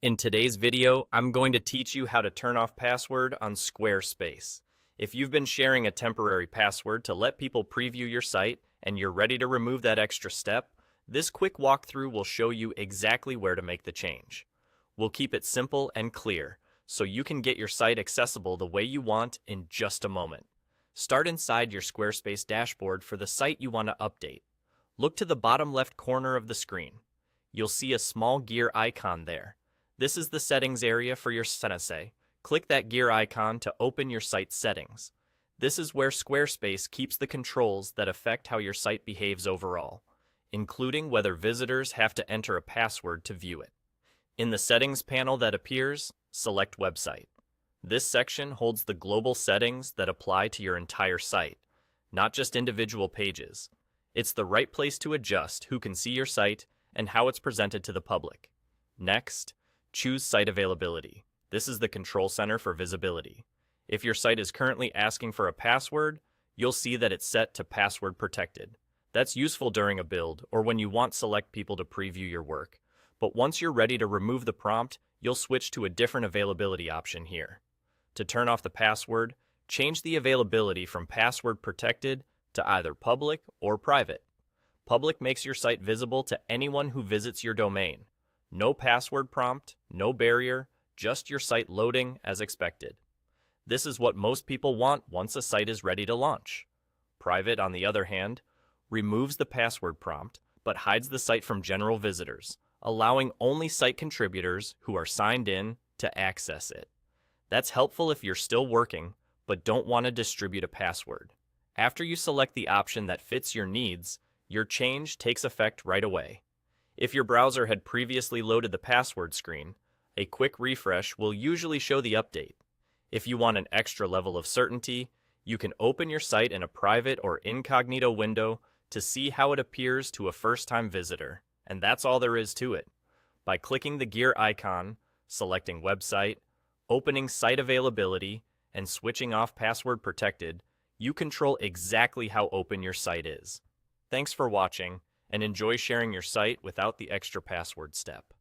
In today's video, I'm going to teach you how to turn off password on Squarespace. If you've been sharing a temporary password to let people preview your site and you're ready to remove that extra step, this quick walkthrough will show you exactly where to make the change. We'll keep it simple and clear, so you can get your site accessible the way you want in just a moment. Start inside your Squarespace dashboard for the site you want to update. Look to the bottom left corner of the screen. You'll see a small gear icon there. This is the settings area for your site. Click that gear icon to open your site settings. This is where Squarespace keeps the controls that affect how your site behaves overall, including whether visitors have to enter a password to view it. In the settings panel that appears, select Website. This section holds the global settings that apply to your entire site, not just individual pages. It's the right place to adjust who can see your site and how it's presented to the public. Next, choose Site Availability. This is the control center for visibility. If your site is currently asking for a password, you'll see that it's set to password protected. That's useful during a build or when you want select people to preview your work. But once you're ready to remove the prompt, you'll switch to a different availability option here. To turn off the password, change the availability from password protected to either public or private. Public makes your site visible to anyone who visits your domain. No password prompt, no barrier, just your site loading as expected. This is what most people want once a site is ready to launch. Private, on the other hand, removes the password prompt but hides the site from general visitors, allowing only site contributors who are signed in to access it. That's helpful if you're still working but don't want to distribute a password. After you select the option that fits your needs, your change takes effect right away. If your browser had previously loaded the password screen, a quick refresh will usually show the update. If you want an extra level of certainty, you can open your site in a private or incognito window to see how it appears to a first-time visitor, and that's all there is to it. By clicking the gear icon, selecting Website, opening Site Availability, and switching off Password Protected, you control exactly how open your site is. Thanks for watching, and enjoy sharing your site without the extra password step.